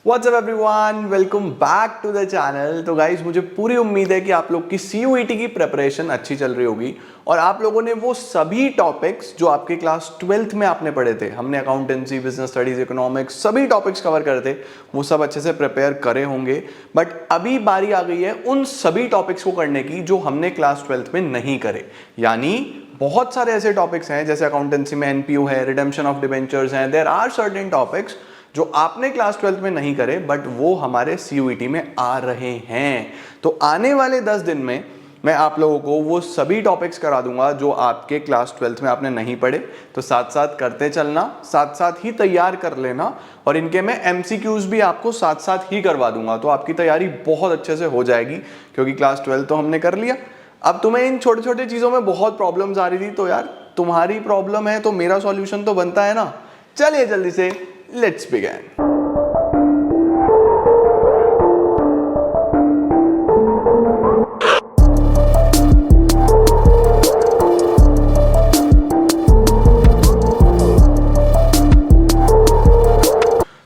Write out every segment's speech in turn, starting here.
WhatsApp everyone, welcome back to the channel. तो guys मुझे पूरी उम्मीद है कि आप लोग की CUET की प्रिपरेशन अच्छी चल रही होगी और आप लोगों ने वो सभी टॉपिक्स जो आपके क्लास 12th में आपने पढ़े थे, हमने अकाउंटेंसी, बिजनेस स्टडीज, इकोनॉमिक्स, सभी टॉपिक्स कवर करे थे, वो सब अच्छे से प्रिपेयर करे होंगे। बट अभी बारी आ गई है उन सभी टॉपिक्स को करने की जो हमने क्लास 12th में नहीं करे। यानी बहुत सारे ऐसे टॉपिक्स हैं, जैसे अकाउंटेंसी में NPO है, रिडेम्पशन ऑफ डिबेंचर्स हैं, देयर आर सर्टेन टॉपिक्स जो आपने क्लास 12th में नहीं करे बट वो हमारे CUET में आ रहे हैं। तो आने वाले 10 दिन में मैं आप लोगों को वो सभी टॉपिक्स करा दूंगा जो आपके क्लास 12th में आपने नहीं पढ़े। तो साथ साथ करते चलना, साथ साथ ही तैयार कर लेना, और इनके मैं MCQs भी आपको साथ साथ ही करवा दूंगा। तो आपकी तैयारी बहुत अच्छे से हो जाएगी, क्योंकि क्लास 12 तो हमने कर लिया। अब तुम्हें इन छोटे छोटे चीज़ों में बहुत प्रॉब्लम्स आ रही थी, तो यार तुम्हारी प्रॉब्लम है तो मेरा सॉल्यूशन तो बनता है ना। चलिए जल्दी से लेट्स बिगिन।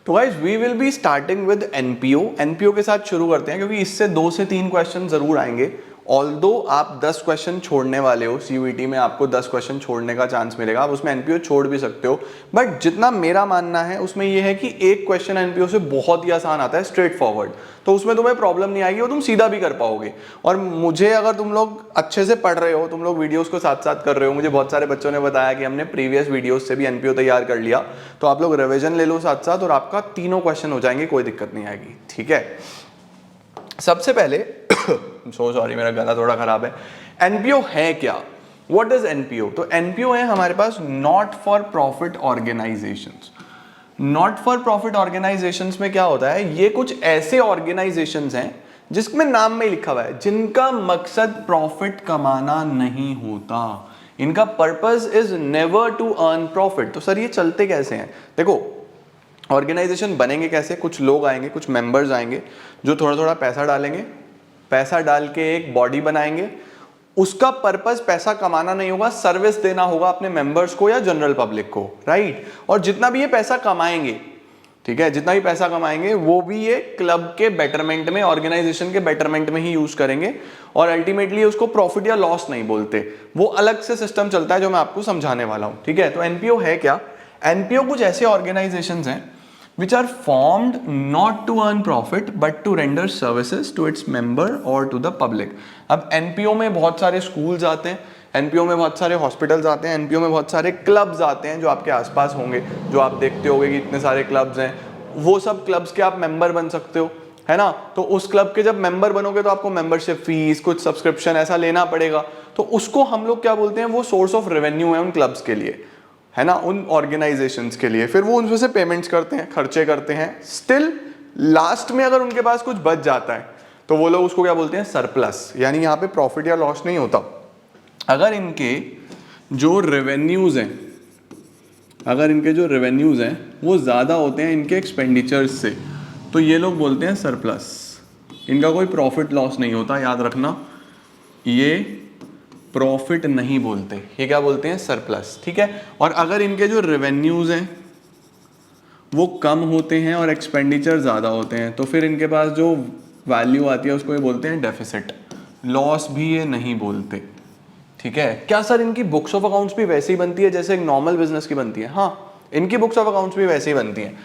तो guys we will be starting with NPO के साथ शुरू करते हैं, क्योंकि इससे 2 से 3 क्वेश्चन जरूर आएंगे। ऑल्दो आप 10 क्वेश्चन छोड़ने वाले हो, CUET में आपको 10 क्वेश्चन छोड़ने का चांस मिलेगा, आप उसमें एनपीओ छोड़ भी सकते हो। बट जितना मेरा मानना है उसमें यह है कि एक क्वेश्चन एनपीओ से बहुत ही आसान आता है, स्ट्रेट फॉरवर्ड, तो उसमें तुम्हें प्रॉब्लम नहीं आएगी और तुम सीधा भी कर पाओगे। और मुझे, अगर तुम लोग अच्छे से पढ़ रहे हो, तुम लोग वीडियोस को साथ साथ कर रहे हो, मुझे बहुत सारे बच्चों ने बताया कि हमने प्रीवियस वीडियोस से भी एनपीओ तैयार कर लिया, तो आप लोग रिवीजन ले लो साथ साथ और आपका तीनों क्वेश्चन हो जाएंगे, कोई दिक्कत नहीं आएगी। ठीक है, सबसे पहले सो सॉरी मेरा गला थोड़ा खराब है। एनपीओ है क्या? What is NPO? तो एनपीओ है हमारे पास not for profit organisations. Not for profit organisations में क्या होता है, ये कुछ ऐसे ऑर्गेनाइजेशंस हैं जिसमें नाम में लिखा हुआ है जिनका मकसद प्रॉफिट कमाना नहीं होता। इनका purpose is never to earn profit. तो सर ये चलते कैसे हैं? देखो, ऑर्गेनाइजेशन बनेंगे कैसे? कुछ लोग आएंगे, कुछ मेंबर्स आएंगे जो थोड़ा थोड़ा पैसा डालेंगे, पैसा डाल के एक बॉडी बनाएंगे। उसका पर्पस पैसा कमाना नहीं होगा, सर्विस देना होगा अपने मेंबर्स को या जनरल पब्लिक को, राइट? और जितना भी ये पैसा कमाएंगे, ठीक है, जितना भी पैसा कमाएंगे वो भी ये क्लब के बेटरमेंट में, ऑर्गेनाइजेशन के बेटरमेंट में ही यूज करेंगे। और अल्टीमेटली उसको प्रॉफिट या लॉस नहीं बोलते, वो अलग से सिस्टम चलता है जो मैं आपको समझाने वाला हूं। ठीक है, तो एनपीओ है क्या? एनपीओ कुछ ऐसे ऑर्गेनाइजेशंस हैं which are formed not to earn profit but to render services to its member or to the public। अब एनपीओ में बहुत सारे स्कूल्स आते हैं, एनपीओ में बहुत सारे हॉस्पिटल्स आते हैं, एनपीओ में बहुत सारे क्लब्स आते हैं जो आपके आसपास होंगे, जो आप देखते होंगे कि इतने सारे क्लब्स हैं। वो सब क्लब्स के आप मेंबर बन सकते हो, है ना? तो उस क्लब के जब मेंबर बनोगे तो आपको मेंबरशिप फीस, कुछ सब्सक्रिप्शन ऐसा लेना पड़ेगा। तो उसको हम लोग क्या बोलते हैं, वो सोर्स ऑफ रेवेन्यू है उन क्लब्स के लिए, है ना, उन ऑर्गेनाइजेशंस के लिए। फिर वो उनमें से पेमेंट्स करते हैं, खर्चे करते हैं। स्टिल लास्ट में अगर उनके पास कुछ बच जाता है तो वो लोग उसको क्या बोलते हैं, सरप्लस। यानी यहाँ पे प्रॉफिट या लॉस नहीं होता। अगर इनके जो रेवेन्यूज हैं, अगर इनके जो रेवेन्यूज हैं वो ज़्यादा होते हैं इनके एक्सपेंडिचर्स से, तो ये लोग बोलते हैं सरप्लस। इनका कोई प्रॉफिट लॉस नहीं होता, याद रखना, ये प्रॉफिट नहीं बोलते, ये क्या बोलते हैं, सरप्लस। ठीक है, और अगर इनके जो रेवेन्यूज हैं वो कम होते हैं और एक्सपेंडिचर ज़्यादा होते हैं, तो फिर इनके पास जो वैल्यू आती है उसको ये बोलते हैं डेफिसिट। लॉस भी ये नहीं बोलते। ठीक है, क्या सर इनकी बुक्स ऑफ अकाउंट्स भी वैसे ही बनती है जैसे एक नॉर्मल बिजनेस की बनती है? हाँ, इनकी बुक्स ऑफ अकाउंट्स भी वैसे ही बनती हैं।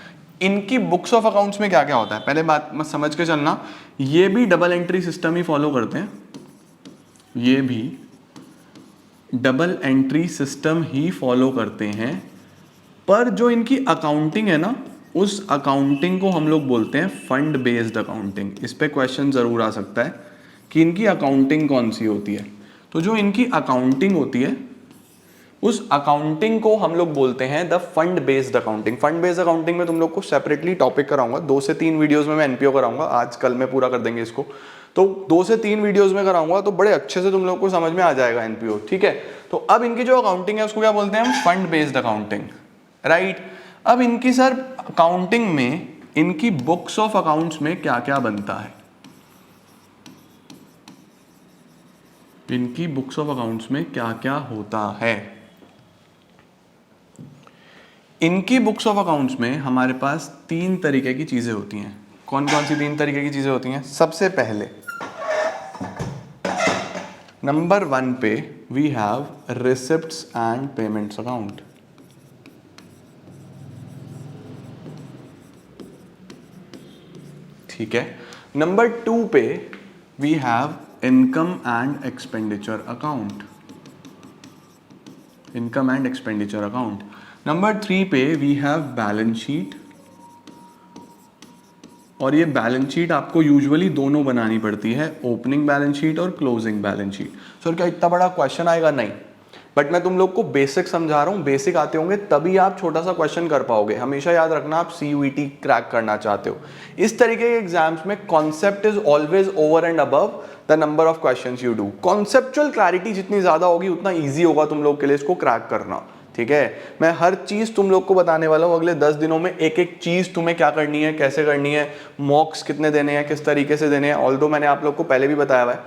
इनकी बुक्स ऑफ अकाउंट्स में क्या क्या होता है, पहले बात मत समझ के चलना। ये भी डबल एंट्री सिस्टम ही फॉलो करते हैं, ये भी डबल एंट्री सिस्टम ही फॉलो करते हैं, पर जो इनकी अकाउंटिंग है ना, उस अकाउंटिंग को हम लोग बोलते हैं फंड बेस्ड अकाउंटिंग। इस पे क्वेश्चन जरूर आ सकता है कि इनकी अकाउंटिंग कौन सी होती है। तो जो इनकी अकाउंटिंग होती है, उस अकाउंटिंग को हम लोग बोलते हैं the fund based accounting. Fund based accounting में तुम लोग को सेपरेटली टॉपिक कराऊंगा, 2 से 3 वीडियोस में मैं एनपीओ कराऊंगा, आज कल में पूरा कर देंगे इसको। तो 2 से 3 वीडियोस में कराऊंगा तो बड़े अच्छे से तुम लोग को समझ में आ जाएगा एनपीओ। ठीक है, तो अब इनकी जो अकाउंटिंग है उसको क्या बोलते हैं हम, फंड बेस्ड अकाउंटिंग, राइट? अब इनकी सर अकाउंटिंग में, इनकी बुक्स ऑफ अकाउंट्स में क्या क्या बनता है, इनकी बुक्स ऑफ अकाउंट्स में क्या क्या होता है? इनकी बुक्स ऑफ अकाउंट्स में हमारे पास 3 तरीके की चीजें होती हैं। कौन कौन सी 3 तरीके की चीजें होती हैं? सबसे पहले नंबर 1 पे we have receipts and payments account. ठीक है। नंबर 2 पे we have income and expenditure account. Income and expenditure account. Number 3 पे वी हैव बैलेंस शीट, और ये बैलेंस शीट आपको यूजुअली दोनों बनानी पड़ती है, ओपनिंग बैलेंस शीट और क्लोजिंग बैलेंस शीट। सर क्या इतना बड़ा क्वेश्चन आएगा? नहीं, बट मैं तुम लोग को बेसिक समझा रहा हूँ। बेसिक आते होंगे तभी आप छोटा सा क्वेश्चन कर पाओगे। हमेशा याद रखना, आप CUET क्रैक करना चाहते हो, इस तरीके के एग्जाम्स में concept is always over and above the number of questions you do. Conceptual clarity जितनी ज्यादा होगी उतना ईजी होगा तुम लोग के लिए इसको क्रैक करना। ठीक है, मैं हर चीज तुम लोग को बताने वाला हूँ। अगले 10 दिनों में एक एक चीज तुम्हें क्या करनी है, कैसे करनी है, मॉक्स कितने देने हैं, किस तरीके से देने हैं। ऑल्दो मैंने आप लोग को पहले भी बताया हुआ है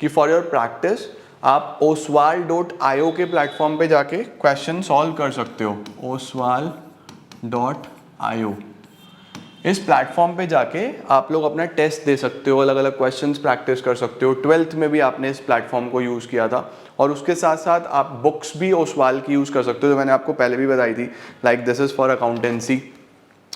कि फॉर योर प्रैक्टिस आप oswal.io के प्लेटफॉर्म पे जाके क्वेश्चन सॉल्व कर सकते हो। oswal.io, इस प्लेटफॉर्म पे जाके आप लोग अपना टेस्ट दे सकते हो, अलग अलग क्वेश्चंस प्रैक्टिस कर सकते हो। 12th में भी आपने इस प्लेटफॉर्म को यूज़ किया था, और उसके साथ साथ आप बुक्स भी ओसवाल की यूज़ कर सकते हो, जो मैंने आपको पहले भी बताई थी। Like this is for accountancy,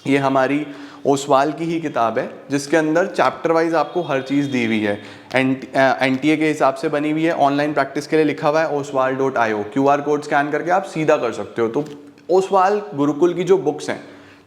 ये हमारी ओसवाल की ही किताब है, जिसके अंदर चैप्टर वाइज आपको हर चीज़ दी हुई है। NTA के हिसाब से बनी हुई है, ऑनलाइन प्रैक्टिस के लिए लिखा हुआ है oswal.io। QR कोड स्कैन करके आप सीधा कर सकते हो। तो ओसवाल गुरुकुल की जो बुक्स हैं,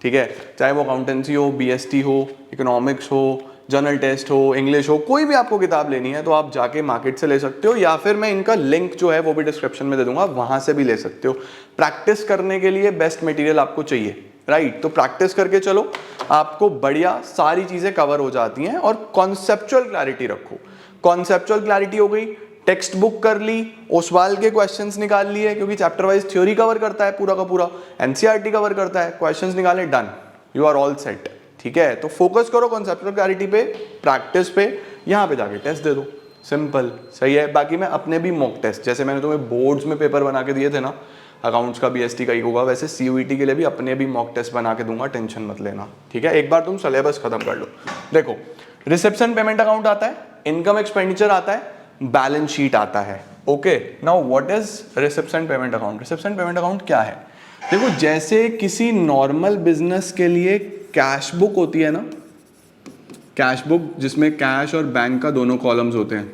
ठीक है, चाहे वो अकाउंटेंसी हो, BST हो, इकोनॉमिक्स हो, जनरल टेस्ट हो, इंग्लिश हो, कोई भी आपको किताब लेनी है तो आप जाके मार्केट से ले सकते हो, या फिर मैं इनका लिंक जो है वो भी डिस्क्रिप्शन में दे दूंगा, वहां से भी ले सकते हो। प्रैक्टिस करने के लिए बेस्ट मटेरियल आपको चाहिए, राइट? तो प्रैक्टिस करके चलो, आपको बढ़िया सारी चीजें कवर हो जाती हैं। और कॉन्सेप्चुअल क्लैरिटी रखो। कॉन्सेप्चुअल क्लैरिटी हो गई, टेक्स्ट बुक कर ली, ओसवाल के क्वेश्चंस निकाल लिए, क्योंकि चैप्टर वाइज थ्योरी कवर करता है पूरा का पूरा, NCERT कवर करता है, क्वेश्चंस निकाले, done, you are all set. ठीक है, तो फोकस करो कॉन्सेप्चुअल क्लैरिटी पे, प्रैक्टिस पे, यहाँ पे जाके टेस्ट दे दो, सिंपल, सही है। बाकी मैं अपने भी मॉक टेस्ट, जैसे मैंने तुम्हें बोर्ड्स में पेपर बना के दिए थे ना, अकाउंट्स का, BST का ही होगा, वैसे CUET के लिए भी अपने भी मॉक टेस्ट बना के दूंगा, टेंशन मत लेना। ठीक है, एक बार तुम सिलेबस खत्म कर लो। देखो, रिसेप्शन पेमेंट अकाउंट आता है, इनकम एक्सपेंडिचर आता है, बैलेंस शीट आता है। Okay, now what is reception payment account? Reception payment account क्या है? देखो, जैसे किसी नॉर्मल बिजनेस के लिए कैश बुक होती है ना, कैश बुक जिसमें कैश और बैंक का दोनों कॉलम्स होते हैं,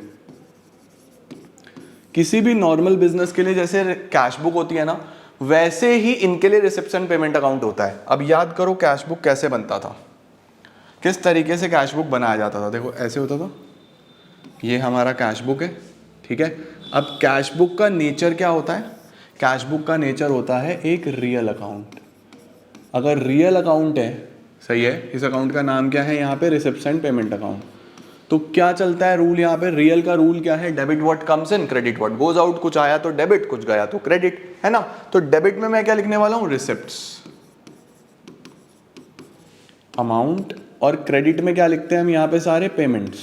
किसी भी नॉर्मल बिजनेस के लिए जैसे कैश बुक होती है ना, वैसे ही इनके लिए रिसेप्शन पेमेंट अकाउंट होता है। अब याद करो कैश बुक कैसे बनता था, किस तरीके से कैश बुक बनाया जाता था। देखो ऐसे होता था, ये हमारा कैश बुक है, ठीक है। अब कैश बुक का नेचर क्या होता है? कैश बुक का नेचर होता है एक रियल अकाउंट। अगर रियल अकाउंट है, सही है, इस अकाउंट का नाम क्या है यहाँ पे? Reception payment account. तो क्या चलता है रूल यहाँ पे? रियल का रूल क्या है? Debit what comes in, credit what goes out. कुछ आया तो डेबिट, कुछ गया तो क्रेडिट, है ना। तो डेबिट में मैं क्या लिखने वाला हूँ? रिसिप्ट्स, अमाउंट, और क्रेडिट में क्या लिखते हैं हम यहाँ पे? सारे पेमेंट्स,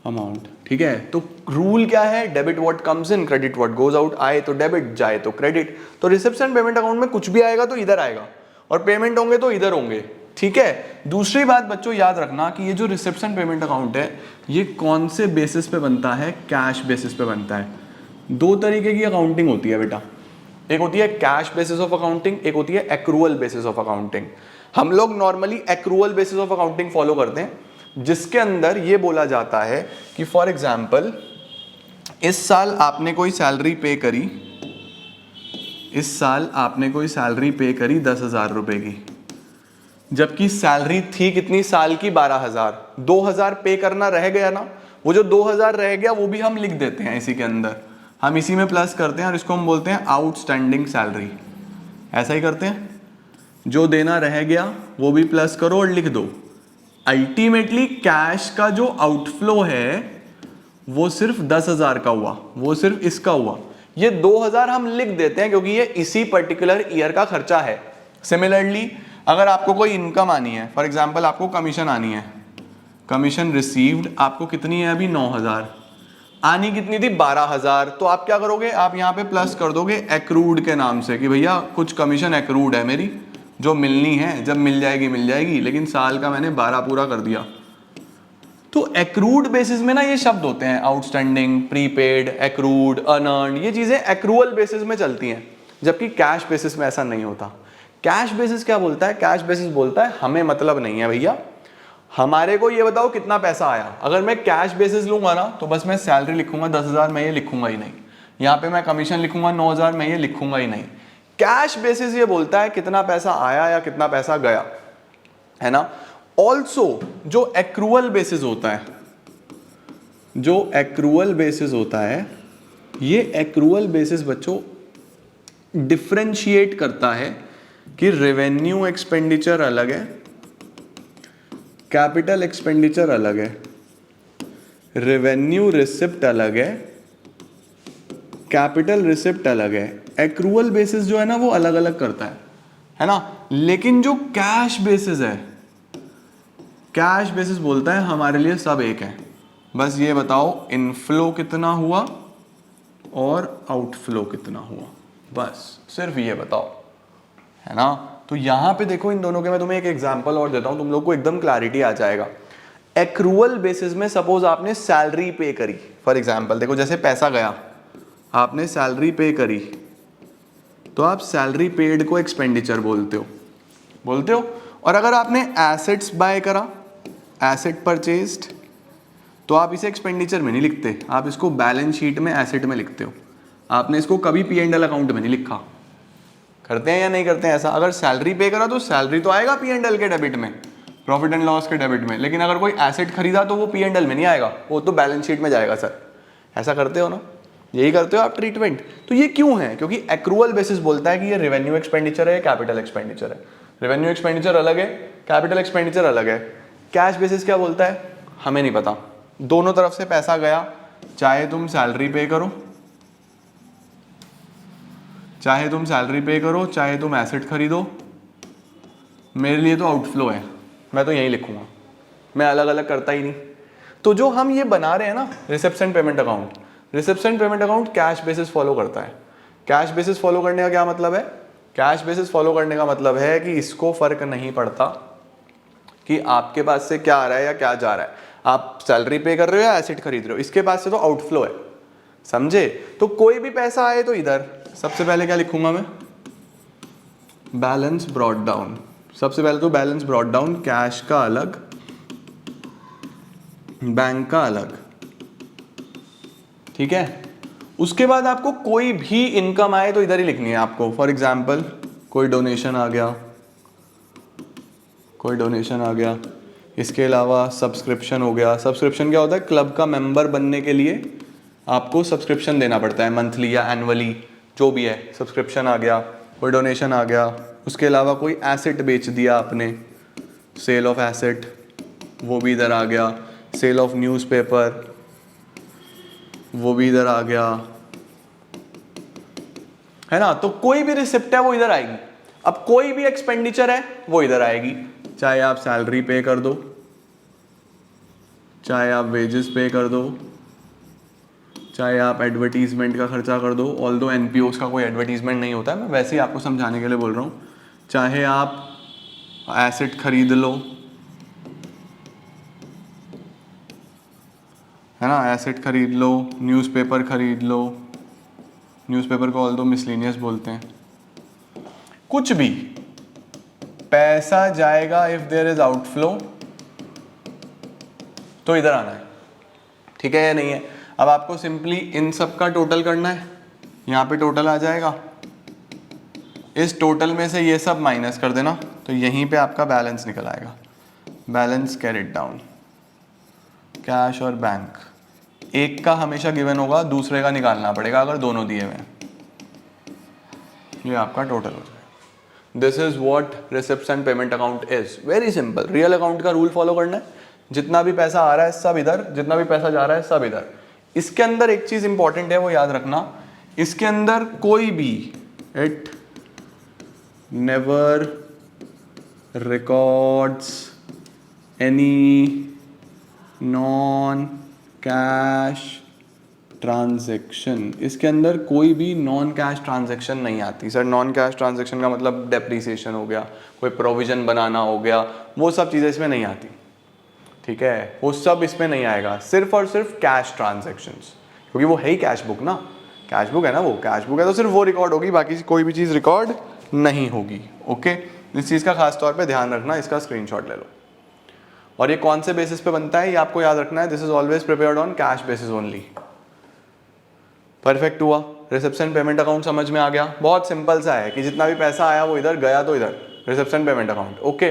अमाउंट, ठीक है। तो रूल क्या है? Debit what comes in, credit what goes out. आए तो डेबिट, जाए तो क्रेडिट। तो रिसेप्शन पेमेंट अकाउंट में कुछ भी आएगा तो इधर आएगा, और पेमेंट होंगे तो इधर होंगे, ठीक है। दूसरी बात बच्चों याद रखना कि ये जो रिसेप्शन पेमेंट अकाउंट है, ये कौन से बेसिस पे बनता है? कैश बेसिस पे बनता है। दो तरीके की अकाउंटिंग होती है बेटा, एक होती है कैश बेसिस ऑफ अकाउंटिंग, एक होती है एक्रूअल बेसिस ऑफ अकाउंटिंग। हम लोग normally accrual basis of accounting follow करते हैं, जिसके अंदर ये बोला जाता है कि फॉर एग्जाम्पल इस साल आपने कोई सैलरी पे करी, इस साल आपने कोई सैलरी पे करी 10,000 रुपए की, जबकि सैलरी थी कितनी साल की? 12,000। 2,000 पे करना रह गया ना, वो जो 2,000 रह गया वो भी हम लिख देते हैं इसी के अंदर, हम इसी में प्लस करते हैं, और इसको हम बोलते हैं आउटस्टैंडिंग सैलरी। ऐसा ही करते हैं, जो देना रह गया वो भी प्लस करो और लिख दो। अल्टीमेटली कैश का जो आउटफ्लो है वो सिर्फ 10,000 का हुआ, वो सिर्फ इसका हुआ। ये 2,000 हम लिख देते हैं क्योंकि ये इसी पर्टिकुलर ईयर का खर्चा है। सिमिलरली अगर आपको कोई इनकम आनी है, फॉर एग्जांपल आपको कमीशन आनी है, कमीशन रिसीव्ड आपको कितनी है अभी? 9,000। आनी कितनी थी 12,000, तो आप क्या करोगे, आप यहाँ पे प्लस कर दोगे एक्रूड के नाम से कि भैया कुछ कमीशन एक्रूड है मेरी जो मिलनी है, जब मिल जाएगी, लेकिन साल का मैंने 12 पूरा कर दिया। तो एक्रूड बेसिस में ना ये शब्द होते हैं, आउटस्टैंडिंग, प्रीपेड, एक्रूड, अनअर्न्ड, ये चीजें एक्रूअल बेसिस में चलती हैं, जबकि कैश बेसिस में ऐसा नहीं होता। कैश बेसिस क्या बोलता है, कैश बेसिस बोलता है हमें मतलब नहीं है भैया, हमारे को ये बताओ कितना पैसा आया। अगर मैं कैश बेसिस लूंगा ना तो बस मैं सैलरी लिखूंगा 10,000, मैं ये लिखूंगा ही नहीं। यहाँ पे मैं कमीशन लिखूंगा 9,000, मैं ये लिखूंगा ही नहीं। कैश बेसिस ये बोलता है कितना पैसा आया या कितना पैसा गया, है ना। ऑल्सो जो एक्रूअल बेसिस होता है, जो एक्रूअल बेसिस होता है, ये एक्रूअल बेसिस बच्चों डिफरेंशिएट करता है कि रेवेन्यू एक्सपेंडिचर अलग है, कैपिटल एक्सपेंडिचर अलग है, रेवेन्यू रिसिप्ट अलग है, कैपिटल रिसिप्ट अलग है। एक्रूअल बेसिस जो है ना वो अलग अलग करता है ना। लेकिन जो कैश बेसिस है, कैश बेसिस बोलता है हमारे लिए सब एक है, बस ये बताओ इनफ्लो कितना हुआ और आउटफ्लो कितना हुआ, बस सिर्फ ये बताओ, है ना। तो यहां पे देखो इन दोनों के मैं तुम्हें एक एग्जांपल और देता हूं, तुम लोग को एकदम क्लैरिटी आ जाएगा। एक्रूअल बेसिस में सपोज आपने सैलरी पे करी, फॉर एग्जांपल देखो जैसे पैसा गया, आपने सैलरी पे करी, तो आप सैलरी पेड को एक्सपेंडिचर बोलते हो। और अगर आपने एसेट्स बाय करा, एसेट परचेज्ड, तो आप इसे एक्सपेंडिचर में नहीं लिखते, आप इसको बैलेंस शीट में एसेट में लिखते हो। आपने इसको कभी P&L अकाउंट में नहीं लिखा। करते हैं या नहीं करते हैं ऐसा? अगर सैलरी पे करा तो सैलरी तो आएगा P&L के डेबिट में, प्रॉफिट एंड लॉस के डेबिट में, लेकिन अगर कोई एसेट खरीदा तो वो P&L में नहीं आएगा, वो तो बैलेंस शीट में जाएगा। सर ऐसा करते हो ना, यही करते हो आप ट्रीटमेंट। तो ये क्यों है? क्योंकि एक्रूअल बेसिस बोलता है कि ये रेवेन्यू एक्सपेंडिचर है, कैपिटल एक्सपेंडिचर है। रेवेन्यू एक्सपेंडिचर अलग है, कैपिटल एक्सपेंडिचर अलग है। कैश बेसिस क्या बोलता है, हमें नहीं पता। दोनों तरफ से पैसा गया, चाहे तुम सैलरी पे करो, चाहे तुम एसेट खरीदो, मेरे लिए तो आउटफ्लो है, मैं तो यही लिखूंगा, मैं अलग अलग करता ही नहीं। तो जो हम ये बना रहे हैं ना reception payment account, reception payment account cash basis follow करता है। कैश बेसिस फॉलो करने का क्या मतलब है? कैश बेसिस फॉलो करने का मतलब है कि इसको फर्क नहीं पड़ता कि आपके पास से क्या आ रहा है या क्या जा रहा है, आप सैलरी पे कर रहे हो या एसेट खरीद रहे हो, इसके पास से तो आउटफ्लो है, समझे। तो कोई भी पैसा आए तो इधर सबसे पहले क्या लिखूंगा मैं, बैलेंस ब्रॉट डाउन। सबसे पहले तो बैलेंस ब्रॉट डाउन, कैश का अलग, बैंक का अलग, ठीक है। उसके बाद आपको कोई भी इनकम आए तो इधर ही लिखनी है आपको। फॉर एग्जाम्पल कोई डोनेशन आ गया, इसके अलावा सब्सक्रिप्शन हो गया। सब्सक्रिप्शन क्या होता है? क्लब का मेंबर बनने के लिए आपको सब्सक्रिप्शन देना पड़ता है, मंथली या एनुअली, जो भी है। सब्सक्रिप्शन आ गया, कोई डोनेशन आ गया। उसके अलावा कोई एसेट बेच दिया आपने, सेल ऑफ एसेट, वो भी इधर आ गया। सेल ऑफ न्यूज़पेपर, वो भी इधर आ गया, है ना। तो कोई भी रिसिप्ट है वो इधर आएगी। अब कोई भी एक्सपेंडिचर है वो इधर आएगी, चाहे आप सैलरी पे कर दो, चाहे आप वेजेस पे कर दो, चाहे आप एडवर्टीजमेंट का खर्चा कर दो। ऑल्दो एनपीओस का कोई एडवर्टीजमेंट नहीं होता है, मैं वैसे ही आपको समझाने के लिए बोल रहा हूँ। चाहे आप एसेट खरीद लो, है ना, एसेट खरीद लो, न्यूज़पेपर खरीद लो, न्यूज़पेपर को ऑल्दो मिसलेनियस बोलते हैं। कुछ भी पैसा जाएगा, इफ देयर इज आउटफ्लो तो इधर आना है, ठीक है या नहीं है। अब आपको सिंपली इन सब का टोटल करना है, यहाँ पे टोटल आ जाएगा, इस टोटल में से ये सब माइनस कर देना, तो यहीं पे आपका बैलेंस निकल आएगा। बैलेंस कैरिड डाउन, कैश और बैंक, एक का हमेशा गिवन होगा, दूसरे का निकालना पड़ेगा अगर दोनों दिए हुए हैं। ये आपका टोटल हो जाएगा। This is what reception payment account is. Very simple. Real account का रूल फॉलो करना है, जितना भी पैसा आ रहा है सब इधर, जितना भी पैसा जा रहा है सब इधर। इसके अंदर एक चीज इंपॉर्टेंट है, वो याद रखना, इसके अंदर कोई भी, it never records any non cash transaction, इसके अंदर कोई भी नॉन कैश ट्रांजैक्शन नहीं आती। सर नॉन कैश ट्रांजैक्शन का मतलब डेप्रीसिएशन हो गया, कोई प्रोविजन बनाना हो गया, वो सब चीज़ें इसमें नहीं आती, ठीक है, वो सब इसमें नहीं आएगा, सिर्फ और सिर्फ कैश ट्रांजैक्शंस, क्योंकि वो है ही कैश बुक ना, कैश बुक है ना, वो कैश बुक है तो सिर्फ वो रिकॉर्ड होगी, बाकी कोई भी चीज़ रिकॉर्ड नहीं होगी। ओके, इस चीज़ का खास तौर पे ध्यान रखना, इसका स्क्रीनशॉट ले लो। और ये कौन से बेसिस पे बनता है ये आपको याद रखना है, this is always prepared on cash basis only. Perfect हुआ, रिसेप्शन पेमेंट अकाउंट समझ में आ गया, बहुत सिंपल सा है कि जितना भी पैसा आया वो इधर गया तो इधर, reception payment account. Okay,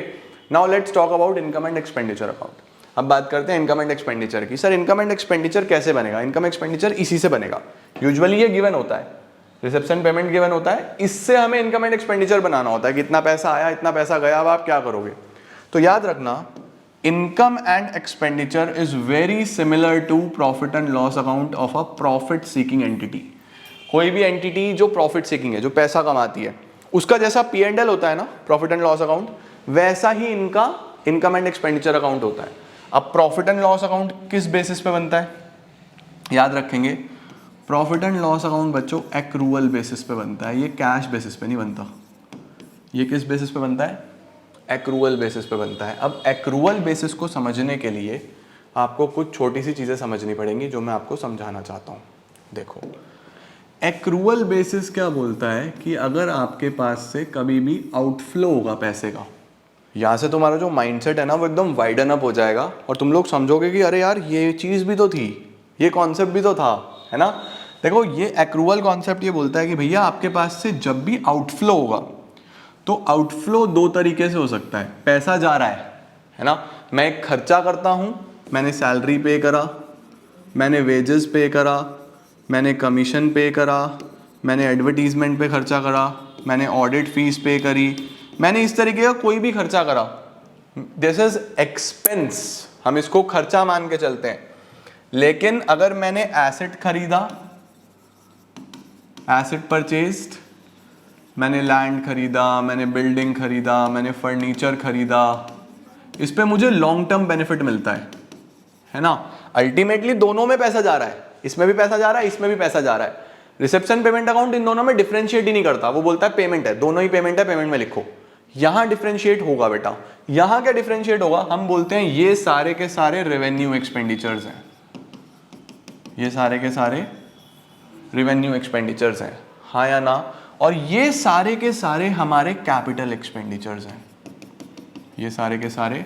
now let's talk about income and expenditure account. अब बात करते हैं इनकम एंड एक्सपेंडिचर की। सर इनकम एंड एक्सपेंडिचर कैसे बनेगा? इनकम एक्सपेंडिचर इसी से बनेगा, यूजुअली ये गिवन होता है, रिसेप्शन पेमेंट गिवन होता है, इससे हमें इनकम एंड एक्सपेंडिचर बनाना होता है कि इतना पैसा आया, इतना पैसा गया, अब आप क्या करोगे। तो याद रखना, income and expenditure is very similar to profit and loss account of a profit seeking entity. कोई भी एंटिटी जो प्रॉफिट सीकिंग है, जो पैसा कमाती है, उसका जैसा P&L होता है ना, प्रॉफिट एंड लॉस अकाउंट, वैसा ही इनका इनकम एंड एक्सपेंडिचर अकाउंट होता है। अब प्रॉफिट एंड लॉस अकाउंट किस बेसिस पे बनता है? याद रखेंगे, प्रॉफिट एंड लॉस अकाउंट बच्चों एक्रूअल बेसिस पे बनता है, ये कैश बेसिस पे नहीं बनता। ये किस बेसिस पे बनता है? एक्रूअल बेसिस पे बनता है। अब एक्रूअल बेसिस को समझने के लिए आपको कुछ छोटी सी चीज़ें समझनी पड़ेंगी जो मैं आपको समझाना चाहता हूँ। देखो, एक्रूअल बेसिस क्या बोलता है कि अगर आपके पास से कभी भी आउटफ्लो होगा पैसे का, यहाँ से तुम्हारा जो माइंडसेट है ना वो एकदम वाइडन अप हो जाएगा और तुम लोग समझोगे कि अरे यार ये चीज़ भी तो थी, ये कॉन्सेप्ट भी तो था, है ना। देखो, ये एक्रूअल कॉन्सेप्ट ये बोलता है कि भैया आपके पास से जब भी आउटफ्लो होगा तो आउटफ्लो दो तरीके से हो सकता है। पैसा जा रहा है ना, मैं एक खर्चा करता हूँ, मैंने सैलरी पे करा, मैंने वेजेस पे करा, मैंने कमीशन पे करा, मैंने एडवर्टीजमेंट पे खर्चा करा, मैंने ऑडिट फीस पे करी, मैंने इस तरीके का कोई भी खर्चा करा, दिस इज एक्सपेंस, हम इसको खर्चा मान के चलते हैं। लेकिन अगर मैंने एसेट खरीदा, एसेट परचेज्ड, मैंने लैंड खरीदा, मैंने बिल्डिंग खरीदा, मैंने फर्नीचर खरीदा, इस पे मुझे लॉन्ग टर्म बेनिफिट मिलता है ना। अल्टीमेटली दोनों में पैसा जा रहा है, इसमें भी पैसा जा रहा है, इसमें भी पैसा जा रहा है। रिसेप्शन पेमेंट अकाउंट इन दोनों में डिफरेंशिएट ही नहीं करता, वो बोलता है पेमेंट है, दोनों ही पेमेंट है, पेमेंट में लिखो। यहां डिफरेंशिएट होगा बेटा, यहां क्या डिफरेंशिएट होगा, हम बोलते हैं ये सारे के सारे रेवेन्यू एक्सपेंडिचर्स हैं, ये सारे के सारे रेवेन्यू एक्सपेंडिचर्स हैं, हाँ या ना। और ये सारे के सारे हमारे कैपिटल एक्सपेंडिचर्स हैं, ये सारे के सारे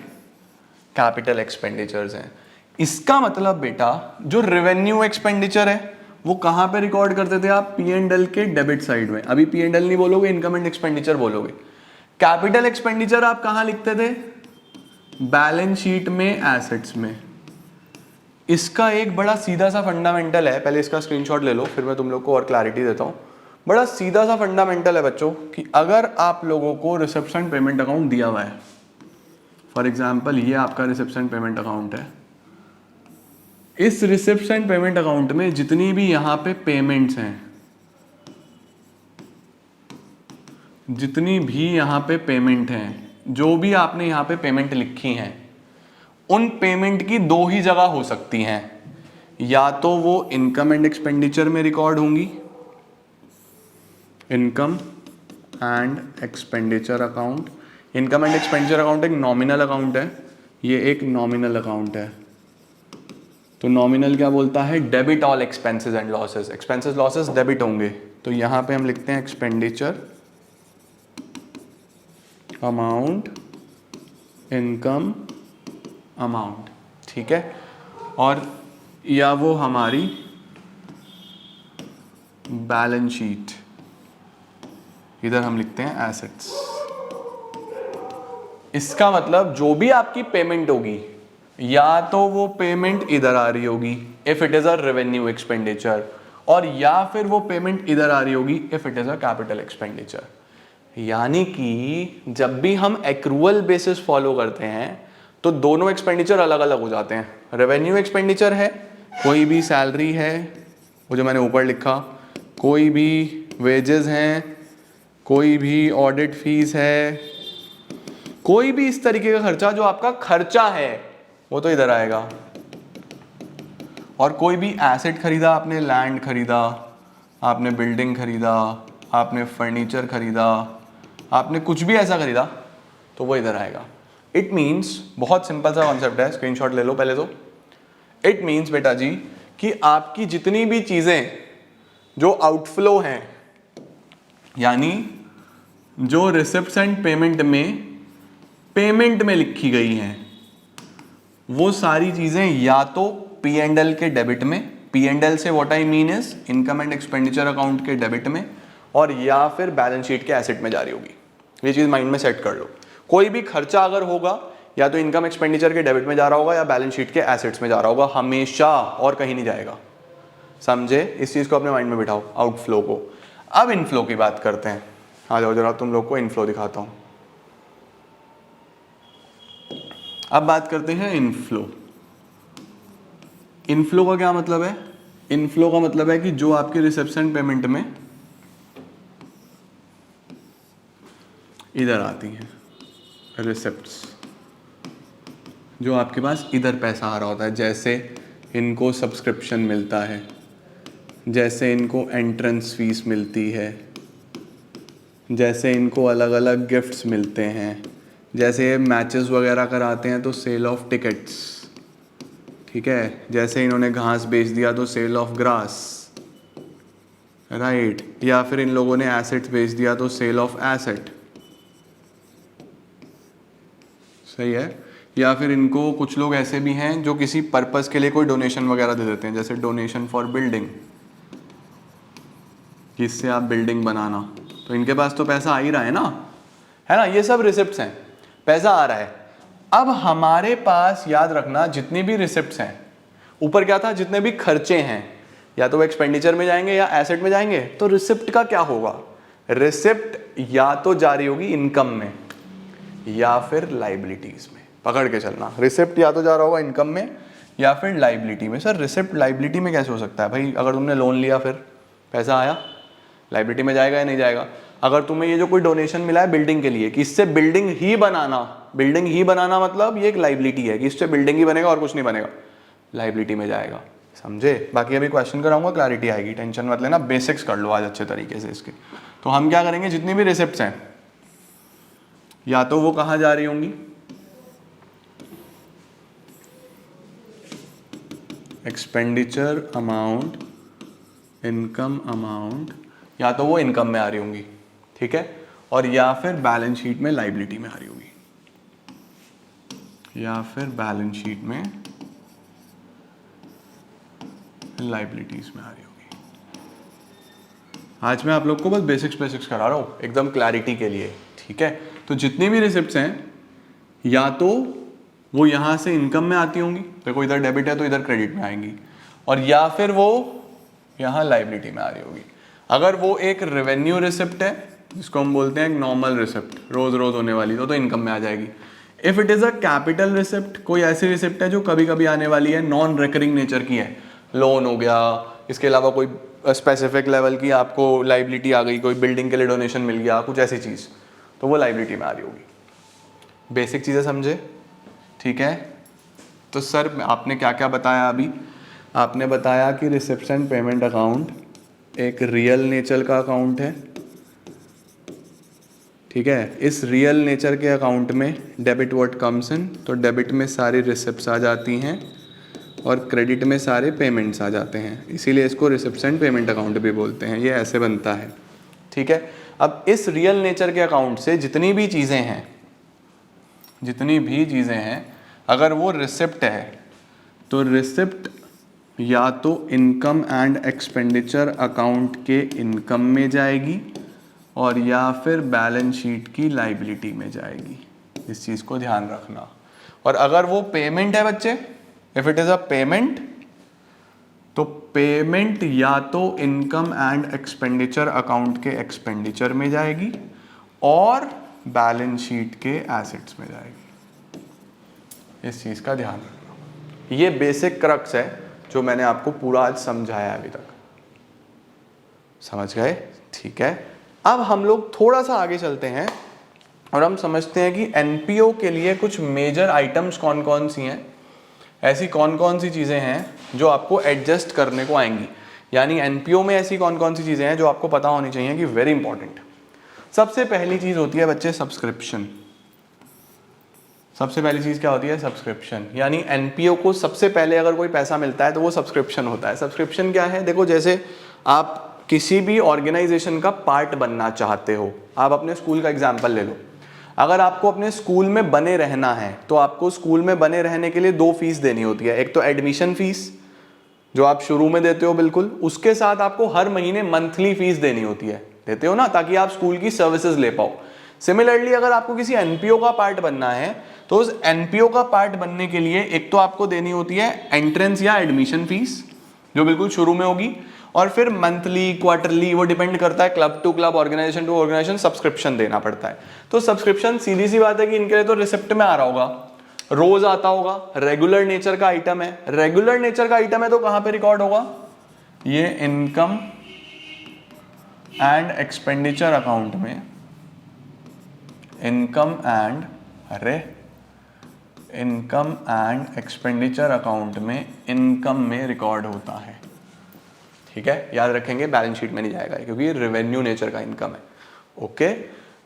कैपिटल एक्सपेंडिचर्स हैं। इसका मतलब बेटा जो रेवेन्यू एक्सपेंडिचर है वो कहां पे रिकॉर्ड करते थे आप? P&L के डेबिट साइड में। अभी P&L नहीं बोलोगे, इनकम एंड एक्सपेंडिचर बोलोगे। कैपिटल एक्सपेंडिचर आप कहां लिखते थे? बैलेंस शीट में, एसेट्स में। इसका एक बड़ा सीधा सा फंडामेंटल है, पहले इसका स्क्रीनशॉट ले लो फिर मैं तुम लोग को और क्लैरिटी देता हूं। बड़ा सीधा सा फंडामेंटल है बच्चों कि अगर आप लोगों को रिसेप्शन पेमेंट अकाउंट दिया हुआ है, फॉर एग्जांपल ये आपका रिसेप्शन पेमेंट अकाउंट है, इस रिसेप्शन पेमेंट अकाउंट में जितनी भी यहां पे पेमेंट्स हैं, जितनी भी यहां पे पेमेंट हैं, जो भी आपने यहां पे पेमेंट लिखी हैं, उन पेमेंट की दो ही जगह हो सकती हैं, या तो वो इनकम एंड एक्सपेंडिचर में रिकॉर्ड होंगी, income and expenditure account. Income and expenditure account एक नॉमिनल अकाउंट है, ये एक नॉमिनल अकाउंट है। तो नॉमिनल क्या बोलता है? Debit all expenses and losses, expenses losses debit होंगे। तो यहां पे हम लिखते हैं एक्सपेंडिचर अमाउंट, इनकम अमाउंट, ठीक है। और या वो हमारी बैलेंस शीट, इधर हम लिखते हैं एसेट्स। इसका मतलब जो भी आपकी पेमेंट होगी, या तो वो पेमेंट इधर आ रही होगी if it is a revenue expenditure, और या फिर वो पेमेंट इधर आ रही होगी if it is a capital expenditure. यानी कि जब भी हम एक्रूअल बेसिस फॉलो करते हैं तो दोनों एक्सपेंडिचर अलग अलग हो जाते हैं। रेवेन्यू एक्सपेंडिचर है, कोई भी सैलरी है, वो जो मैंने ऊपर लिखा, कोई भी वेजेस हैं, कोई भी ऑडिट फीस है, कोई भी इस तरीके का खर्चा जो आपका खर्चा है वो तो इधर आएगा। और कोई भी एसेट खरीदा, आपने लैंड खरीदा, आपने बिल्डिंग खरीदा, आपने फर्नीचर खरीदा, आपने कुछ भी ऐसा खरीदा, तो वो इधर आएगा। इट मीन्स, बहुत सिंपल सा कॉन्सेप्ट है, स्क्रीनशॉट ले लो पहले तो। इट मीन्स बेटा जी कि आपकी जितनी भी चीजें जो आउटफ्लो हैं, यानी जो रिसिप्ट्स एंड पेमेंट में लिखी गई हैं, वो सारी चीजें या तो पी एंड एल के डेबिट में, पी एंड एल से what I mean is income and expenditure account के डेबिट में, और या फिर बैलेंस शीट के एसेट में जारी होगी। ये चीज माइंड में सेट कर लो। कोई भी खर्चा अगर होगा, या तो इनकम एक्सपेंडिचर के डेबिट में जा रहा होगा या बैलेंस शीट के एसेट्स में जा रहा होगा, हमेशा, और कहीं नहीं जाएगा। समझे? इस चीज को अपने माइंड में बिठाओ, आउटफ्लो को। अब इनफ्लो की बात करते हैं। आ जाओ जरा, तुम लोग को इनफ्लो दिखाता हूं। अब बात करते हैं इनफ्लो। इनफ्लो का क्या मतलब है? इनफ्लो का मतलब है कि जो आपके रिसेप्शन पेमेंट में इधर आती हैं रिसिप्ट्स, जो आपके पास इधर पैसा आ रहा होता है, जैसे इनको सब्सक्रिप्शन मिलता है, जैसे इनको एंट्रेंस फीस मिलती है, जैसे इनको अलग अलग गिफ्ट्स मिलते हैं, जैसे मैचेस वगैरह कराते हैं तो सेल ऑफ टिकट्स, ठीक है, जैसे इन्होंने घास बेच दिया तो सेल ऑफ ग्रास, राइट, या फिर इन लोगों ने एसेट्स बेच दिया तो सेल ऑफ एसेट, सही है। या फिर इनको, कुछ लोग ऐसे भी हैं जो किसी पर्पस के लिए कोई डोनेशन वगैरह दे देते हैं, जैसे डोनेशन फॉर बिल्डिंग, जिससे आप बिल्डिंग बनाना, तो इनके पास तो पैसा आ ही रहा है ना, ये सब रिसिप्ट्स हैं, पैसा आ रहा है। अब हमारे पास, याद रखना, जितनी भी रिसिप्ट्स हैं, ऊपर क्या था, जितने भी खर्चे हैं, या तो वो एक्सपेंडिचर में जाएंगे या एसेट में जाएंगे, तो रिसिप्ट का क्या होगा? रिसिप्ट या तो जारी होगी इनकम में या फिर लाइबिलिटीज में। पकड़ के चलना, रिसिप्ट या तो जा रहा होगा इनकम में या फिर लाइबिलिटी में। सर रिसिप्ट लाइबिलिटी में कैसे हो सकता है भाई? अगर तुमने लोन लिया फिर पैसा आया, लाइबिलिटी में जाएगा या नहीं जाएगा? अगर तुम्हें ये जो कोई डोनेशन मिला है बिल्डिंग के लिए, कि इससे बिल्डिंग ही बनाना मतलब ये एक लाइबिलिटी है कि इससे बिल्डिंग ही बनेगा और कुछ नहीं बनेगा, लाइबिलिटी में जाएगा। समझे? बाकी अभी क्वेश्चन कराऊंगा, क्लैरिटी आएगी, टेंशन मत लेना, बेसिक्स कर लो आज अच्छे तरीके से इसके। तो हम क्या करेंगे, जितनी भी रिसिप्ट्स हैं, या तो वो कहाँ जा रही होंगी, एक्सपेंडिचर अमाउंट, इनकम अमाउंट, या तो वो इनकम में आ रही होंगी, ठीक है, और या फिर बैलेंस शीट में लाइबिलिटी में आ रही होगी, या फिर बैलेंस शीट में लाइबिलिटीज में आ रही होगी। आज मैं आप लोग को बस बेसिक्स करा रहा हूँ एकदम क्लैरिटी के लिए, ठीक है। तो जितनी भी रिसिप्ट्स हैं, या तो वो यहाँ से इनकम में आती होंगी, देखो इधर डेबिट है तो इधर क्रेडिट में आएंगी, और या फिर वो यहाँ लाइबिलिटी में आ रही होगी। अगर वो एक रेवेन्यू रिसिप्ट है, जिसको हम बोलते हैं एक नॉर्मल रिसिप्ट, रोज रोज होने वाली, तो इनकम में आ जाएगी। If it is a capital receipt, कोई ऐसी रिसिप्ट है जो कभी कभी आने वाली है, नॉन रिकरिंग नेचर की है, लोन हो गया, इसके अलावा कोई स्पेसिफिक लेवल की आपको लाइबिलिटी आ गई, कोई बिल्डिंग के लिए डोनेशन मिल गया, कुछ ऐसी चीज़, तो वो लाइबिलिटी में आ रही होगी। बेसिक चीज़ें समझे? ठीक है। तो सर आपने क्या क्या बताया अभी? आपने बताया कि रिसेप्शन पेमेंट अकाउंट एक रियल नेचर का अकाउंट है, ठीक है। इस रियल नेचर के अकाउंट में डेबिट व्हाट कम्स इन, तो डेबिट में सारी रिसिप्ट्स आ जाती हैं और क्रेडिट में सारे पेमेंट्स आ जाते हैं, इसीलिए इसको रिसेप्शन पेमेंट अकाउंट भी बोलते हैं। ये ऐसे बनता है, ठीक है। अब इस रियल नेचर के अकाउंट से जितनी भी चीज़ें हैं, अगर वो रिसिप्ट है तो रिसिप्ट या तो इनकम एंड एक्सपेंडिचर अकाउंट के इनकम में जाएगी और या फिर बैलेंस शीट की लाइबिलिटी में जाएगी। इस चीज़ को ध्यान रखना। और अगर वो पेमेंट है बच्चे, if it is a payment, तो पेमेंट या तो इनकम एंड एक्सपेंडिचर अकाउंट के एक्सपेंडिचर में जाएगी और बैलेंस शीट के एसेट्स में जाएगी। इस चीज़ का ध्यान रखना। ये बेसिक क्रक्स है जो मैंने आपको पूरा आज समझाया अभी तक। समझ गए? ठीक है। अब हम लोग थोड़ा सा आगे चलते हैं और हम समझते हैं कि एनपीओ के लिए कुछ मेजर आइटम्स कौन कौन सी हैं ऐसी कौन कौन सी चीज़ें हैं जो आपको एडजस्ट करने को आएंगी, यानी एनपीओ में ऐसी कौन कौन सी चीज़ें हैं जो आपको पता होनी चाहिए कि वेरी इंपॉर्टेंट। सबसे पहली चीज़ होती है बच्चे सब्सक्रिप्शन। सबसे पहली चीज़ क्या होती है? सब्सक्रिप्शन। यानी एनपीओ को सबसे पहले अगर कोई पैसा मिलता है तो वो सब्सक्रिप्शन होता है। सब्सक्रिप्शन क्या है? देखो, जैसे आप किसी भी ऑर्गेनाइजेशन का पार्ट बनना चाहते हो, आप अपने स्कूल का एग्जाम्पल ले लो। अगर आपको अपने स्कूल में बने रहना है तो आपको स्कूल में बने रहने के लिए 2 फीस देनी होती है। एक तो एडमिशन फीस जो आप शुरू में देते हो, बिल्कुल, उसके साथ आपको हर महीने मंथली फीस देनी होती है, देते हो ना, ताकि आप स्कूल की सर्विसेज ले पाओ। सिमिलरली अगर आपको किसी एनपीओ का पार्ट बनना है तो उस एनपीओ का पार्ट बनने के लिए एक तो आपको देनी होती है एंट्रेंस या एडमिशन फीस जो बिल्कुल शुरू में होगी, और फिर मंथली, क्वार्टरली, वो डिपेंड करता है, club to club, organisation to organisation subscription देना पड़ता है। तो सब्सक्रिप्शन सीधी सी बात है कि इनके लिए तो रिसिप्ट में आ रहा होगा, रोज आता होगा, रेगुलर नेचर का आइटम है। रेगुलर नेचर का आइटम है तो कहां पे रिकॉर्ड होगा? ये इनकम एंड एक्सपेंडिचर अकाउंट में, इनकम एंड एक्सपेंडिचर अकाउंट में इनकम में रिकॉर्ड होता है। ठीक है, याद रखेंगे, बैलेंस शीट में नहीं जाएगा क्योंकि ये रेवेन्यू नेचर का इनकम है। ओके,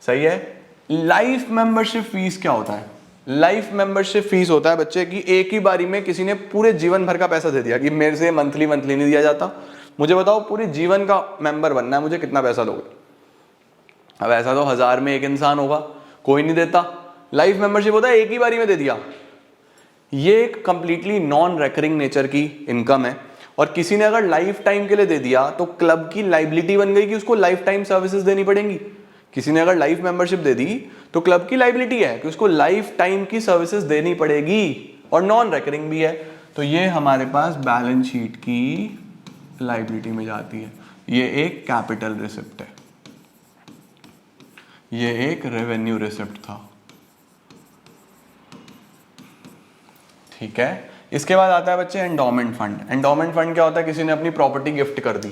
सही है। लाइफ मेंबरशिप फीस क्या होता है? लाइफ मेंबरशिप फीस होता है बच्चे की एक ही बारी में किसी ने पूरे जीवन भर का पैसा दे दिया कि मेरे से मंथली नहीं दिया जाता, मुझे बताओ पूरे जीवन का मेंबर बनना है, मुझे कितना पैसा दोगे? अब ऐसा तो 1000 में एक इंसान होगा, कोई नहीं देता। लाइफ मेंबरशिप होता है एक ही बारी में दे दिया। ये एक कंप्लीटली नॉन रेकरिंग नेचर की इनकम है, और किसी ने अगर लाइफ टाइम के लिए दे दिया तो क्लब की लाइबिलिटी बन गई कि उसको लाइफ टाइम सर्विसेज देनी पड़ेंगी। किसी ने अगर लाइफ मेंबरशिप दे दी तो क्लब की लाइबिलिटी है कि उसको लाइफ टाइम की सर्विसेज देनी पड़ेगी, और नॉन रेकरिंग भी है। तो ये हमारे पास बैलेंस शीट की लाइबिलिटी में जाती है। ये एक कैपिटल रिसिप्ट है, ये एक रेवेन्यू रिसिप्ट था। ठीक है, इसके बाद आता है बच्चे एंडोमेंट फंड। एंडोमेंट फंड क्या होता है? किसी ने अपनी प्रॉपर्टी गिफ्ट कर दी,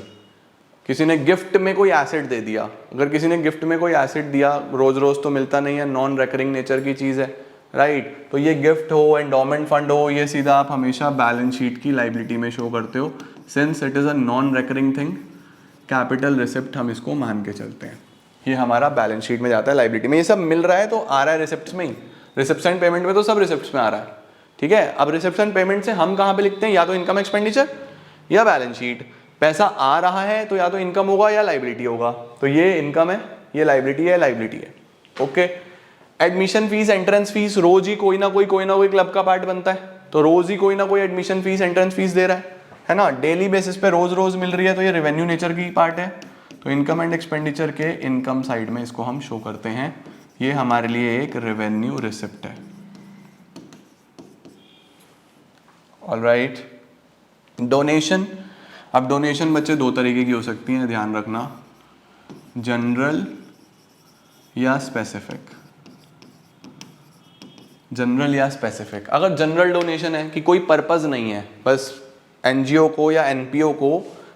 किसी ने गिफ्ट में कोई एसेट दे दिया। अगर किसी ने गिफ्ट में कोई एसेट दिया, रोज रोज तो मिलता नहीं है, नॉन रेकरिंग नेचर की चीज है, राइट? तो ये गिफ्ट हो, एंडोमेंट फंड हो, ये सीधा आप हमेशा बैलेंस शीट की लाइबिलिटी में शो करते हो, since it is a non recurring thing. Capital receipt हम इसको मान के चलते हैं, ये हमारा बैलेंस शीट में जाता है लाइबिलिटी में। ये सब मिल रहा है तो आ रहा है रिसिप्ट्स में ही, रिसिप्ट्स एंड पेमेंट में तो सब रिसिप्ट्स में आ रहा है। ठीक है, अब रिसिप्ट्स एंड पेमेंट से हम कहां पे लिखते हैं? या तो इनकम एक्सपेंडिचर या बैलेंस शीट। पैसा आ रहा है तो या तो इनकम होगा या लाइबिलिटी होगा। तो ये इनकम है, ये लाइबिलिटी है, लाइबिलिटी है। Okay, admission fees, entrance fees, रोज ही कोई ना कोई क्लब का पार्ट बनता है, तो रोज ही कोई ना कोई एडमिशन फीस, एंट्रेंस फीस दे रहा है ना, डेली बेसिस पे रोज रोज मिल रही है, तो ये रेवेन्यू नेचर की पार्ट है। तो इनकम एंड एक्सपेंडिचर के इनकम साइड में इसको हम शो करते हैं, ये हमारे लिए एक रेवेन्यू रिसिप्ट है। Alright, donation. अब डोनेशन बच्चे 2 तरीके की हो सकती हैं, ध्यान रखना, जनरल या स्पेसिफिक। जनरल या स्पेसिफिक। अगर जनरल डोनेशन है कि कोई पर्पस नहीं है, बस एनजीओ को या एनपीओ को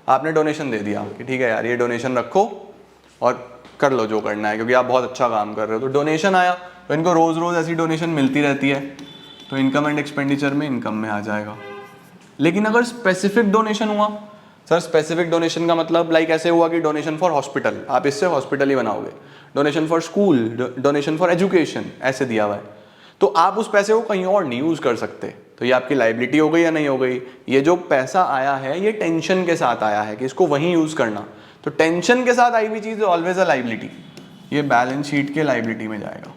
आपने डोनेशन दे दिया कि ठीक है यार ये डोनेशन रखो और कर लो जो करना है क्योंकि आप बहुत अच्छा काम कर रहे हो, तो डोनेशन आया तो इनको रोज रोज ऐसी डोनेशन मिलती रहती है, तो इनकम एंड एक्सपेंडिचर में इनकम में आ जाएगा। लेकिन अगर स्पेसिफिक डोनेशन हुआ, सर स्पेसिफिक डोनेशन का मतलब लाइक ऐसे हुआ कि डोनेशन फॉर हॉस्पिटल, आप इससे हॉस्पिटल ही बनाओगे, donation for school, donation for education, ऐसे दिया हुआ है, तो आप उस पैसे को कहीं और नहीं यूज कर सकते, तो ये आपकी लाइबिलिटी हो गई या नहीं हो गई? ये जो पैसा आया है ये टेंशन के साथ आया है कि इसको वहीं यूज करना, तो टेंशन के साथ आई हुई चीज ऑलवेज अ लाइबिलिटी, ये बैलेंस शीट के लाइबिलिटी में जाएगा।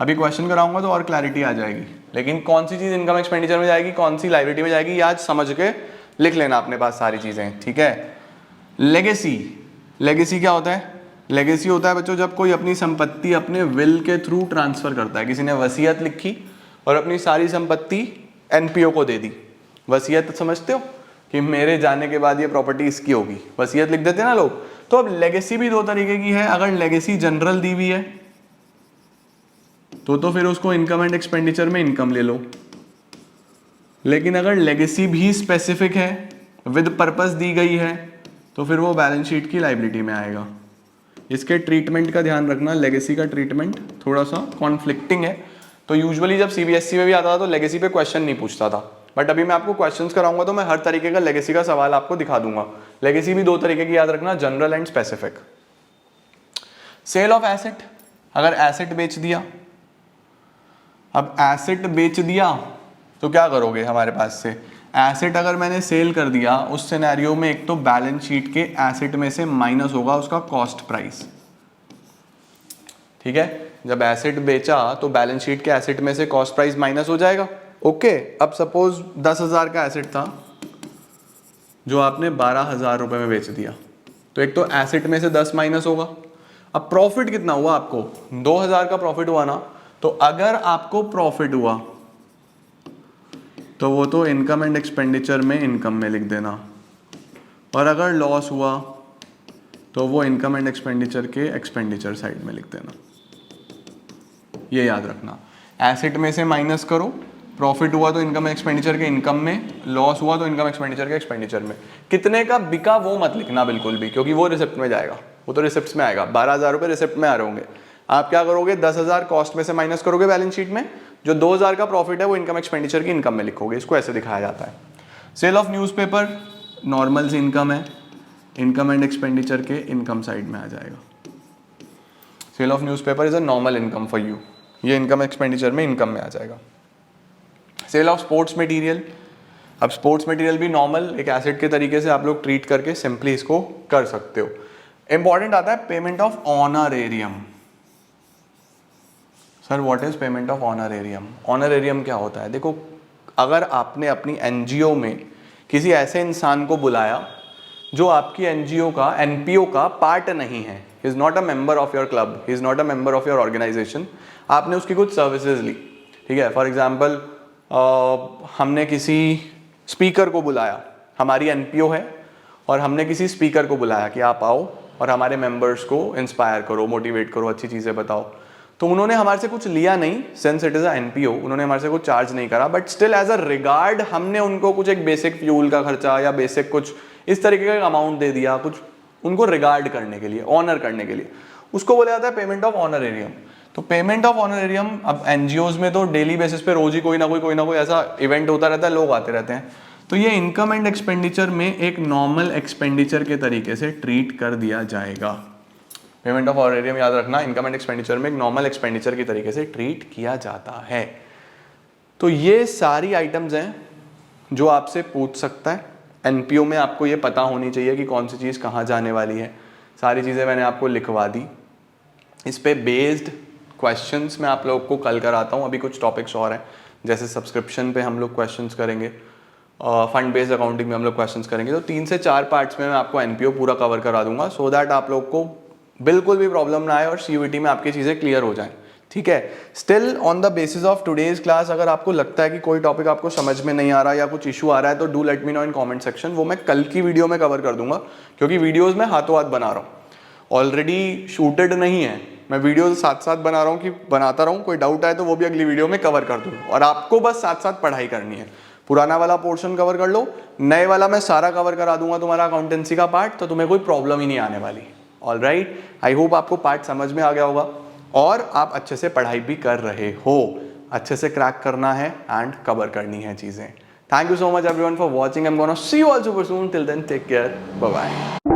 अभी क्वेश्चन कराऊंगा तो और क्लैरिटी आ जाएगी, लेकिन कौन सी चीज इनकम एक्सपेंडिचर में जाएगी, कौन सी लाइबिलिटी में जाएगी, ये आज समझ के लिख लेना अपने पास सारी चीजें, ठीक है। लेगेसी, लेगेसी क्या होता है? लेगेसी होता है बच्चों जब कोई अपनी संपत्ति अपने विल के थ्रू ट्रांसफर करता है। किसी ने वसीयत लिखी और अपनी सारी संपत्ति एनपीओ को दे दी। वसीयत समझते हो कि मेरे जाने के बाद ये प्रॉपर्टी इसकी होगी, वसीयत लिख देते हैं ना लोग। तो अब लेगेसी भी 2 तरीके की है। अगर लेगेसी जनरल दी हुई है तो फिर उसको इनकम एंड एक्सपेंडिचर में इनकम ले लो, लेकिन अगर लेगेसी भी स्पेसिफिक है, विद पर्पस दी गई है, तो फिर वो बैलेंस शीट की लाइबिलिटी में आएगा। इसके ट्रीटमेंट का ध्यान रखना, लेगेसी का ट्रीटमेंट थोड़ा सा कॉन्फ्लिक्टिंग है, तो यूजुअली जब सीबीएसई में भी आता था तो लेगेसी पे क्वेश्चन नहीं पूछता था, बट अभी मैं आपको क्वेश्चंस कराऊंगा तो मैं हर तरीके का लेगेसी का सवाल आपको दिखा दूंगा। लेगेसी भी 2 तरीके की याद रखना, general and specific. Sale of asset, अगर एसेट बेच दिया, अब एसेट बेच दिया तो क्या करोगे, हमारे पास से एसेट अगर मैंने सेल कर दिया, उस सिनेरियो में एक तो बैलेंस शीट के एसेट में से माइनस होगा उसका कॉस्ट प्राइस, ठीक है। जब एसेट बेचा तो बैलेंस शीट के एसेट में से कॉस्ट प्राइस माइनस हो जाएगा। ओके, अब सपोज 10,000 का एसेट था जो आपने 12,000 रुपए में बेच दिया, तो एक तो एसेट में से 10 माइनस होगा। अब प्रॉफिट कितना हुआ आपको, 2,000 का प्रॉफिट हुआ ना, तो अगर आपको प्रॉफिट हुआ तो वो तो इनकम एंड एक्सपेंडिचर में इनकम में लिख देना, और अगर लॉस हुआ तो वो इनकम एंड एक्सपेंडिचर के एक्सपेंडिचर साइड में लिख देना। ये याद रखना, एसेट में से माइनस करो, प्रॉफिट हुआ तो इनकम एक्सपेंडिचर के इनकम में, लॉस हुआ तो इनकम एक्सपेंडिचर के एक्सपेंडिचर में। कितने का बिका वो मत लिखना बिल्कुल भी, क्योंकि वो रिसिप्ट में जाएगा, वो तो रिसिप्ट में आएगा। 12,000 रुपये रिसिप्ट में आ रहे होंगे, आप क्या करोगे, 10,000 कॉस्ट में से माइनस करोगे बैलेंस शीट में, जो 2,000 का प्रॉफिट है वो इनकम एक्सपेंडिचर की इनकम में लिखोगे। इसको ऐसे दिखाया जाता है। सेल ऑफ न्यूज़पेपर नॉर्मल सी इनकम है, इनकम एंड एक्सपेंडिचर के इनकम साइड में आ जाएगा। Sale of newspaper is a normal income for you, ये इनकम एक्सपेंडिचर में इनकम में आ जाएगा। सेल ऑफ स्पोर्ट्स मटेरियल, अब स्पोर्ट्स मटेरियल भी नॉर्मल एक एसेट के तरीके से आप लोग ट्रीट करके सिंपली इसको कर सकते हो। इंपॉर्टेंट आता है payment of honorarium. Sir what is payment of honorarium? Honorarium क्या होता है? देखो, अगर आपने अपनी एनजीओ में किसी ऐसे इंसान को बुलाया जो आपकी एनजीओ का, एनपीओ का पार्ट नहीं है, he is not a member of your club, he is not a member of your organisation, आपने उसकी कुछ सर्विसेज ली, ठीक है। फॉर एग्जाम्पल हमने किसी स्पीकर को बुलाया, हमारी एनपीओ है और हमने किसी स्पीकर को बुलाया कि आप आओ और हमारे मेंबर्स को इंस्पायर करो, मोटिवेट करो, अच्छी चीज़ें बताओ। तो उन्होंने हमारे से कुछ लिया नहीं, since it is a NPO, उन्होंने हमारे से कुछ चार्ज नहीं करा, but still as a regard हमने उनको कुछ एक बेसिक फ्यूल का खर्चा या बेसिक कुछ इस तरीके का अमाउंट दे दिया, कुछ उनको रिगार्ड करने के लिए, ऑनर करने के लिए। उसको बोला जाता है पेमेंट ऑफ ऑनरेरियम। तो पेमेंट ऑफ ऑनरेरियम, अब एनजीओज में तो डेली बेसिस पे रोज ही कोई ना कोई ऐसा इवेंट होता रहता है, लोग आते रहते हैं, तो ये इनकम एंड एक्सपेंडिचर में एक नॉर्मल एक्सपेंडिचर के तरीके से ट्रीट कर दिया जाएगा। पेमेंट ऑफ ऑनरेरियम याद रखना, इनकम एंड एक्सपेंडिचर में एक नॉर्मल एक्सपेंडिचर के तरीके से ट्रीट किया जाता है। तो ये सारी आइटम्स हैं जो आपसे पूछ सकता है। एनपीओ में आपको ये पता होनी चाहिए कि कौन सी चीज़ कहाँ जाने वाली है। सारी चीज़ें मैंने आपको लिखवा दी। इस पे बेस्ड क्वेश्चंस मैं आप लोगों को कल कराता हूँ। अभी कुछ टॉपिक्स और हैं, जैसे सब्सक्रिप्शन पे हम लोग क्वेश्चंस करेंगे, फंड बेस्ड अकाउंटिंग में हम लोग क्वेश्चंस करेंगे। तो 3 से 4 पार्ट्स में मैं आपको एनपीओ पूरा कवर करा दूंगा, सो दैट आप लोग को बिल्कुल भी प्रॉब्लम ना आए और सीयूईटी में आपकी चीज़ें क्लियर हो जाएं, ठीक है। Still on the basis of today's class, अगर आपको लगता है कि कोई टॉपिक आपको समझ में नहीं आ रहा या कुछ इशू आ रहा है, तो do let me know in comment section. वो मैं कल की वीडियो में कवर कर दूंगा, क्योंकि वीडियोस में हाथों हाथ बना रहा हूँ, ऑलरेडी शूटेड नहीं है। मैं वीडियो साथ साथ बना रहा हूँ कि बनाता रहूँ, कोई डाउट आए तो वो भी अगली वीडियो में कवर कर दूँ। और आपको बस साथ साथ पढ़ाई करनी है। पुराना वाला पोर्शन कवर कर लो, नए वाला मैं सारा कवर करा दूंगा तुम्हारा अकाउंटेंसी का पार्ट, तो तुम्हें कोई प्रॉब्लम ही नहीं आने वाली। ऑलराइट, आई होप आपको पार्ट समझ में आ गया होगा और आप अच्छे से पढ़ाई भी कर रहे हो। अच्छे से क्रैक करना है एंड कवर करनी है चीज़ें। Thank you so much everyone for watching. I am gonna see you all super soon. Till then take care, bye bye.